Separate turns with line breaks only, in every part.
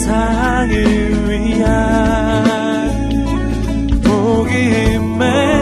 세상을 위한 복음의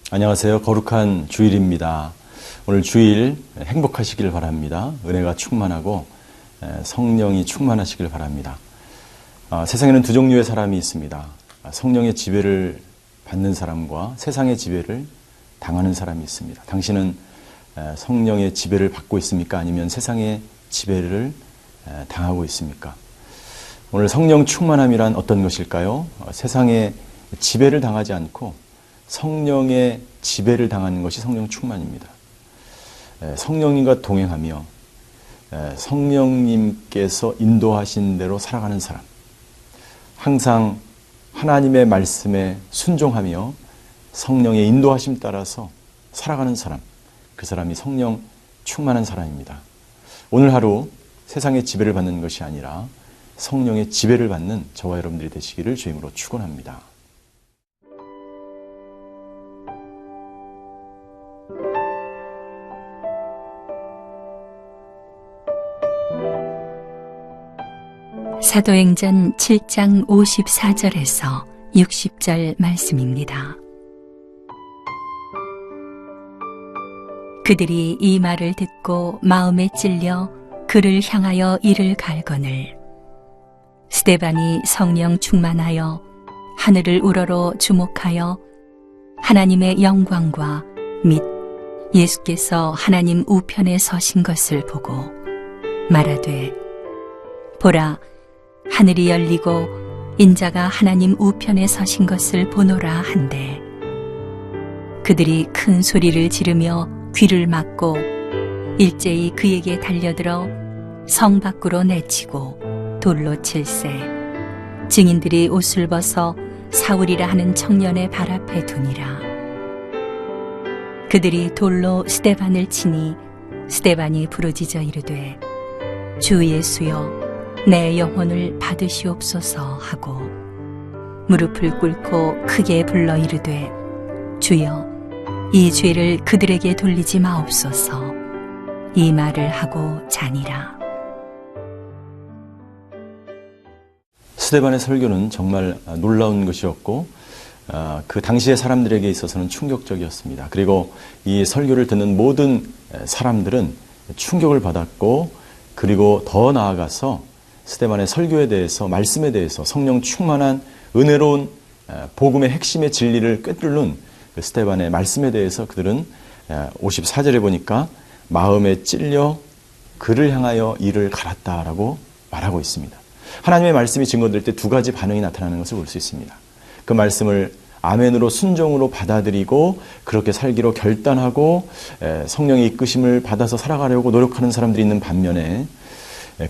안녕하세요. 거룩한 주일입니다. 오늘 주일 행복하시길 바랍니다. 은혜가 충만하고 성령이 충만하시길 바랍니다. 세상에는 두 종류의 사람이 있습니다. 성령의 지배를 받는 사람과 세상의 지배를 당하는 사람이 있습니다. 당신은 성령의 지배를 받고 있습니까? 아니면 세상의 지배를 당하고 있습니까? 오늘 성령 충만함이란 어떤 것일까요? 세상의 지배를 당하지 않고 성령의 지배를 당하는 것이 성령 충만입니다. 성령님과 동행하며 성령님께서 인도하신 대로 살아가는 사람, 항상 하나님의 말씀에 순종하며 성령의 인도하심 따라서 살아가는 사람, 그 사람이 성령 충만한 사람입니다. 오늘 하루 세상의 지배를 받는 것이 아니라 성령의 지배를 받는 저와 여러분들이 되시기를 주임으로 축원합니다.
사도행전 7장 54절에서 60절 말씀입니다. 그들이 이 말을 듣고 마음에 찔려 그를 향하여 이를 갈거늘 스데반이 성령 충만하여 하늘을 우러러 주목하여 하나님의 영광과 및 예수께서 하나님 우편에 서신 것을 보고 말하되 보라 하늘이 열리고 인자가 하나님 우편에 서신 것을 보노라 한데 그들이 큰 소리를 지르며 귀를 막고 일제히 그에게 달려들어 성 밖으로 내치고 돌로 칠세 증인들이 옷을 벗어 사울이라 하는 청년의 발 앞에 두니라. 그들이 돌로 스데반을 치니 스데반이 부르짖어 이르되 주 예수여 내 영혼을 받으시옵소서 하고 무릎을 꿇고 크게 불러 이르되 주여 이 죄를 그들에게 돌리지 마옵소서. 이 말을 하고 자니라.
스데반의 설교는 정말 놀라운 것이었고 그 당시의 사람들에게 있어서는 충격적이었습니다. 그리고 이 설교를 듣는 모든 사람들은 충격을 받았고 그리고 더 나아가서 스데반의 설교에 대해서 말씀에 대해서 성령 충만한 은혜로운 복음의 핵심의 진리를 꿰뚫는 그 스데반의 말씀에 대해서 그들은 54절에 보니까 마음에 찔려 그를 향하여 이를 갈았다라고 말하고 있습니다. 하나님의 말씀이 증거될 때 두 가지 반응이 나타나는 것을 볼 수 있습니다. 그 말씀을 아멘으로 순종으로 받아들이고 그렇게 살기로 결단하고 성령의 이끄심을 받아서 살아가려고 노력하는 사람들이 있는 반면에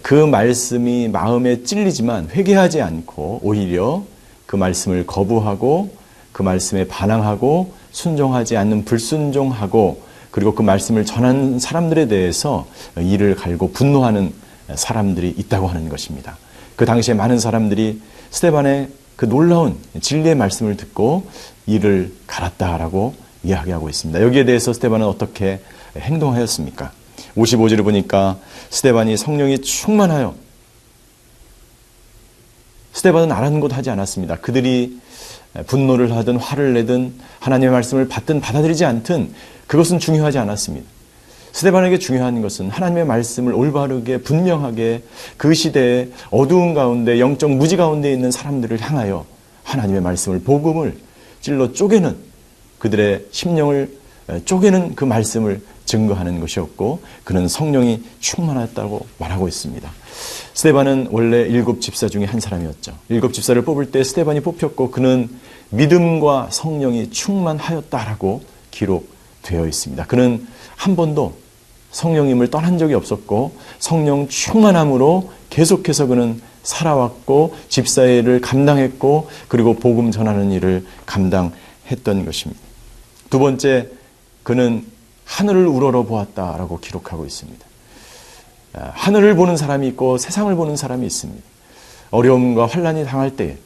그 말씀이 마음에 찔리지만 회개하지 않고 오히려 그 말씀을 거부하고 그 말씀에 반항하고 순종하지 않는 불순종하고 그리고 그 말씀을 전하는 사람들에 대해서 이를 갈고 분노하는 사람들이 있다고 하는 것입니다. 그 당시에 많은 사람들이 스데반의 그 놀라운 진리의 말씀을 듣고 이를 갈았다라고 이야기하고 있습니다. 여기에 대해서 스데반은 어떻게 행동하였습니까? 55절을 보니까 스데반이 성령이 충만하여 스데반은 아랑곳하지 않았습니다. 그들이 분노를 하든 화를 내든 하나님의 말씀을 받든 받아들이지 않든 그것은 중요하지 않았습니다. 스데반에게 중요한 것은 하나님의 말씀을 올바르게 분명하게 그 시대의 어두운 가운데 영적 무지 가운데 있는 사람들을 향하여 하나님의 말씀을 복음을 찔러 쪼개는 그들의 심령을 쪼개는 그 말씀을 증거하는 것이었고 그는 성령이 충만했다고 말하고 있습니다. 스데반은 원래 7 집사 중에 한 사람이었죠. 7 집사를 뽑을 때 스데반이 뽑혔고 그는 믿음과 성령이 충만하였다라고 기록되어 있습니다. 그는 한 번도 성령님을 떠난 적이 없었고 성령 충만함으로 계속해서 그는 살아왔고 집사일을 감당했고 그리고 복음 전하는 일을 감당했던 것입니다. 두 번째, 그는 하늘을 우러러 보았다라고 기록하고 있습니다. 하늘을 보는 사람이 있고 세상을 보는 사람이 있습니다. 어려움과 환난이 당할 때에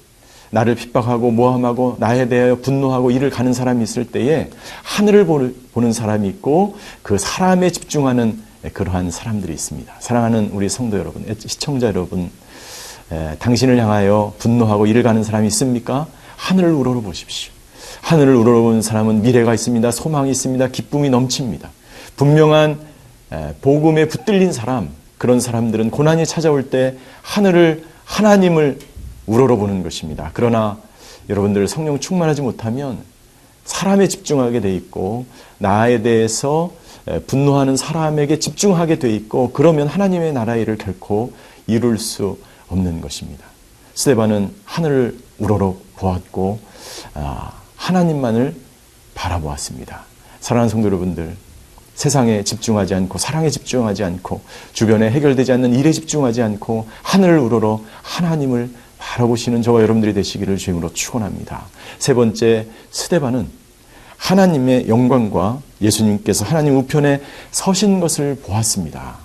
나를 핍박하고 모함하고 나에 대하여 분노하고 이를 가는 사람이 있을 때에 하늘을 보는 사람이 있고 그 사람에 집중하는 그러한 사람들이 있습니다. 사랑하는 우리 성도 여러분, 시청자 여러분, 당신을 향하여 분노하고 이를 가는 사람이 있습니까? 하늘을 우러러 보십시오. 하늘을 우러러보는 사람은 미래가 있습니다. 소망이 있습니다. 기쁨이 넘칩니다. 분명한 복음에 붙들린 사람, 그런 사람들은 고난이 찾아올 때 하나님을 우러러보는 것입니다. 그러나 여러분들 성령 충만하지 못하면 사람에 집중하게 돼 있고 나에 대해서 분노하는 사람에게 집중하게 돼 있고 그러면 하나님의 나라의 일을 결코 이룰 수 없는 것입니다. 스데반은 하늘을 우러러 보았고 하나님만을 바라보았습니다. 사랑하는 성도 여러분들, 세상에 집중하지 않고 사랑에 집중하지 않고 주변에 해결되지 않는 일에 집중하지 않고 하늘을 우러러 하나님을 바라보시는 저와 여러분들이 되시기를 주임으로 축원합니다. 세 번째, 스데반은 하나님의 영광과 예수님께서 하나님 우편에 서신 것을 보았습니다.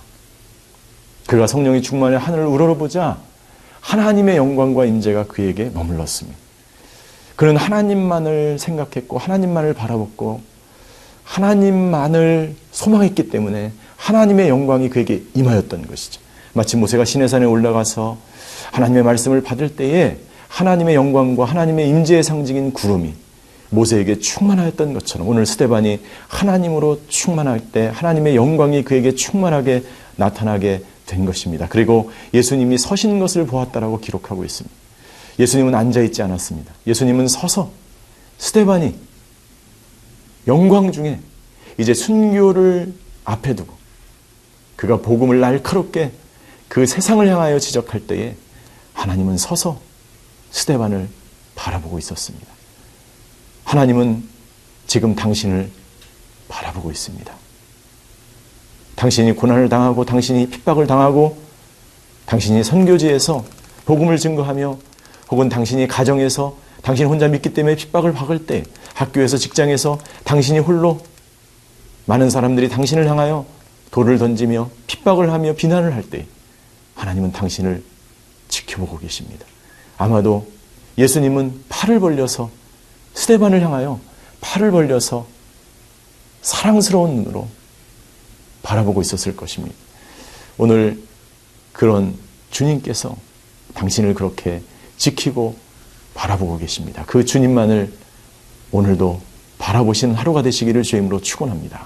그가 성령이 충만해 하늘을 우러러보자 하나님의 영광과 임재가 그에게 머물렀습니다. 그는 하나님만을 생각했고 하나님만을 바라봤고 하나님만을 소망했기 때문에 하나님의 영광이 그에게 임하였던 것이죠. 마치 모세가 시내산에 올라가서 하나님의 말씀을 받을 때에 하나님의 영광과 하나님의 임재의 상징인 구름이 모세에게 충만하였던 것처럼 오늘 스데반이 하나님으로 충만할 때 하나님의 영광이 그에게 충만하게 나타나게 된 것입니다. 그리고 예수님이 서신 것을 보았다라고 기록하고 있습니다. 예수님은 앉아있지 않았습니다. 예수님은 서서 스데반이 영광 중에 이제 순교를 앞에 두고 그가 복음을 날카롭게 그 세상을 향하여 지적할 때에 하나님은 서서 스데반을 바라보고 있었습니다. 하나님은 지금 당신을 바라보고 있습니다. 당신이 고난을 당하고 당신이 핍박을 당하고 당신이 선교지에서 복음을 증거하며 혹은 당신이 가정에서 당신 혼자 믿기 때문에 핍박을 받을 때 학교에서 직장에서 당신이 홀로 많은 사람들이 당신을 향하여 돌을 던지며 핍박을 하며 비난을 할 때 하나님은 당신을 지켜보고 계십니다. 아마도 예수님은 팔을 벌려서 스데반을 향하여 팔을 벌려서 사랑스러운 눈으로 바라보고 있었을 것입니다. 오늘 그런 주님께서 당신을 그렇게 지키고 바라보고 계십니다. 그 주님만을 오늘도 바라보시는 하루가 되시기를 주의 이름으로 축원합니다.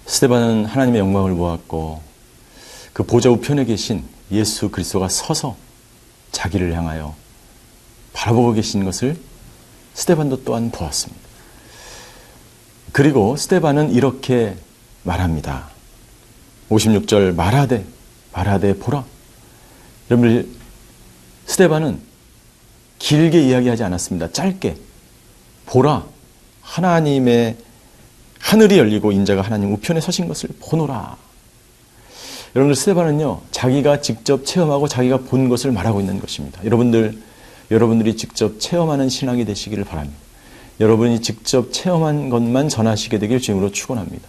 스데반은 하나님의 영광을 보았고 그 보좌 우편에 계신 예수 그리스도가 서서 자기를 향하여 바라보고 계신 것을 스데반도 또한 보았습니다. 그리고 스데반은 이렇게 말합니다. 56절 말하되 보라. 여러분들, 스데반은 길게 이야기하지 않았습니다. 짧게 보라. 하나님의 하늘이 열리고 인자가 하나님 우편에 서신 것을 보노라. 여러분들, 스데반은요, 자기가 직접 체험하고 자기가 본 것을 말하고 있는 것입니다. 여러분들이 직접 체험하는 신앙이 되시기를 바랍니다. 여러분이 직접 체험한 것만 전하시게 되길 주님으로 축원합니다.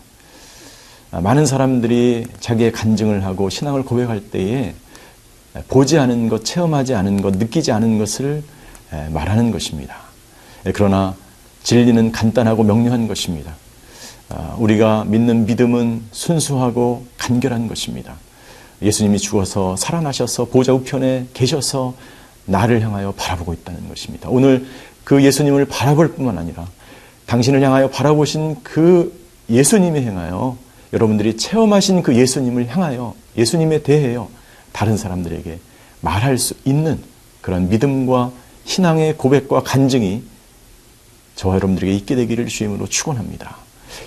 많은 사람들이 자기의 간증을 하고 신앙을 고백할 때에 보지 않은 것, 체험하지 않은 것, 느끼지 않은 것을 말하는 것입니다. 그러나 진리는 간단하고 명료한 것입니다. 우리가 믿는 믿음은 순수하고 간결한 것입니다. 예수님이 죽어서 살아나셔서 보좌 우편에 계셔서 나를 향하여 바라보고 있다는 것입니다. 오늘 그 예수님을 바라볼 뿐만 아니라 당신을 향하여 바라보신 그 예수님에 향하여 여러분들이 체험하신 그 예수님을 향하여 예수님에 대하여 다른 사람들에게 말할 수 있는 그런 믿음과 신앙의 고백과 간증이 저와 여러분들에게 있게 되기를 주임으로 축원합니다.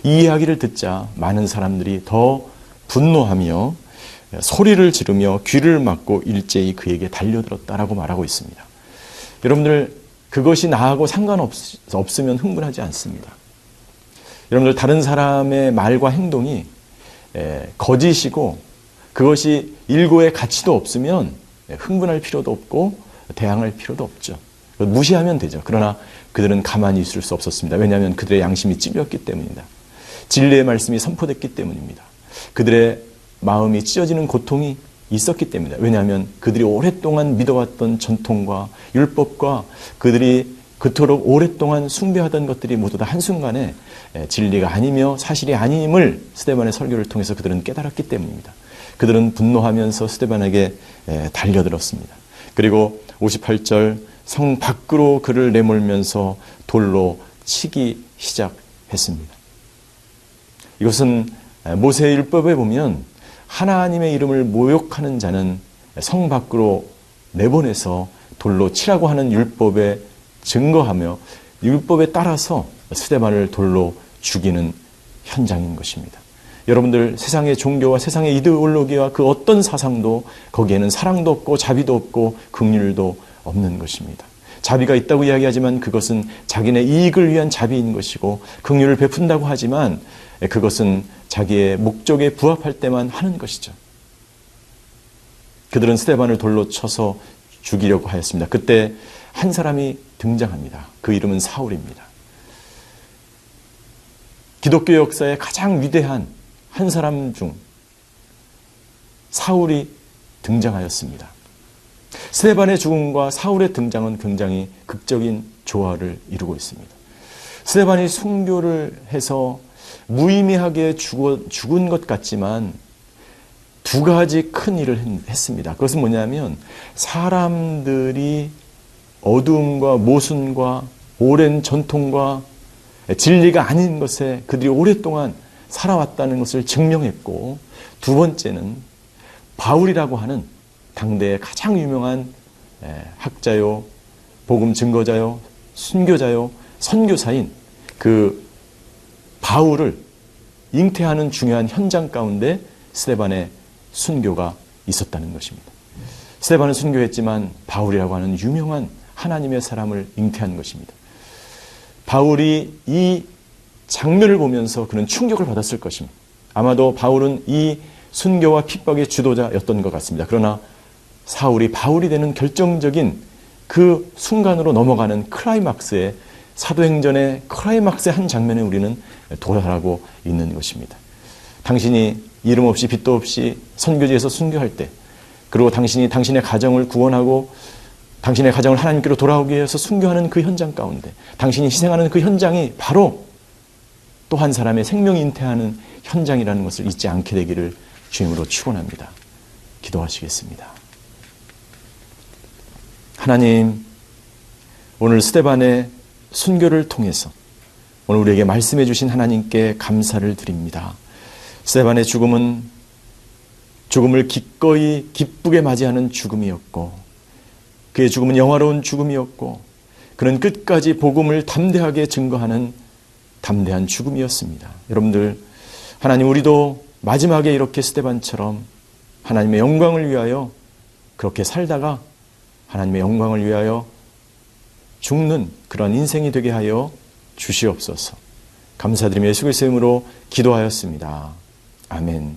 이 이야기를 듣자 많은 사람들이 더 분노하며 소리를 지르며 귀를 막고 일제히 그에게 달려들었다라고 말하고 있습니다. 여러분들, 그것이 나하고 상관없으면 흥분하지 않습니다. 여러분들, 다른 사람의 말과 행동이 거짓이고 그것이 일고의 가치도 없으면 흥분할 필요도 없고 대항할 필요도 없죠. 무시하면 되죠. 그러나 그들은 가만히 있을 수 없었습니다. 왜냐하면 그들의 양심이 찢었기 때문입니다. 진리의 말씀이 선포됐기 때문입니다. 그들의 마음이 찢어지는 고통이 있었기 때문입니다. 왜냐하면 그들이 오랫동안 믿어왔던 전통과 율법과 그들이 그토록 오랫동안 숭배하던 것들이 모두 다 한순간에 진리가 아니며 사실이 아님을 스데반의 설교를 통해서 그들은 깨달았기 때문입니다. 그들은 분노하면서 스데반에게 달려들었습니다. 그리고 58절, 성 밖으로 그를 내몰면서 돌로 치기 시작했습니다. 이것은 모세의 율법에 보면 하나님의 이름을 모욕하는 자는 성 밖으로 내보내서 돌로 치라고 하는 율법에 증거하며 율법에 따라서 스데반을 돌로 죽이는 현장인 것입니다. 여러분들, 세상의 종교와 세상의 이데올로기와 그 어떤 사상도 거기에는 사랑도 없고 자비도 없고 긍휼도 없는 것입니다. 자비가 있다고 이야기하지만 그것은 자기네 이익을 위한 자비인 것이고, 긍휼을 베푼다고 하지만 그것은 자기의 목적에 부합할 때만 하는 것이죠. 그들은 스데반을 돌로 쳐서 죽이려고 하였습니다. 그때 한 사람이 등장합니다. 그 이름은 사울입니다. 기독교 역사의 가장 위대한 한 사람 중 사울이 등장하였습니다. 스데반의 죽음과 사울의 등장은 굉장히 극적인 조화를 이루고 있습니다. 스데반이 순교를 해서 무의미하게 죽은 것 같지만 두 가지 큰 일을 했습니다. 그것은 뭐냐면, 사람들이 어두움과 모순과 오랜 전통과 진리가 아닌 것에 그들이 오랫동안 살아왔다는 것을 증명했고, 두 번째는 바울이라고 하는 당대의 가장 유명한 학자요, 복음 증거자요, 순교자요, 선교사인 그 바울을 잉태하는 중요한 현장 가운데 스데반의 순교가 있었다는 것입니다. 스데반은 순교했지만 바울이라고 하는 유명한 하나님의 사람을 잉태한 것입니다. 바울이 이 장면을 보면서 그는 충격을 받았을 것입니다. 아마도 바울은 이 순교와 핍박의 주도자였던 것 같습니다. 그러나 사울이 바울이 되는 결정적인 그 순간으로 넘어가는 클라이막스의, 사도행전의 클라이막스의 한 장면에 우리는 도달하고 있는 것입니다. 당신이 이름 없이 빚도 없이 선교지에서 순교할 때, 그리고 당신이 당신의 가정을 구원하고 당신의 가정을 하나님께로 돌아오게 해서 순교하는 그 현장 가운데, 당신이 희생하는 그 현장이 바로 또 한 사람의 생명 잉태하는 현장이라는 것을 잊지 않게 되기를 주님으로 축원합니다. 기도하시겠습니다. 하나님, 오늘 스데반의 순교를 통해서 오늘 우리에게 말씀해 주신 하나님께 감사를 드립니다. 스데반의 죽음은 죽음을 기꺼이 기쁘게 맞이하는 죽음이었고, 그의 죽음은 영화로운 죽음이었고, 그는 끝까지 복음을 담대하게 증거하는 담대한 죽음이었습니다. 여러분들, 하나님, 우리도 마지막에 이렇게 스데반처럼 하나님의 영광을 위하여 그렇게 살다가 하나님의 영광을 위하여 죽는 그런 인생이 되게 하여 주시옵소서. 감사드리며 예수 그리스도의 이름으로 기도하였습니다. 아멘.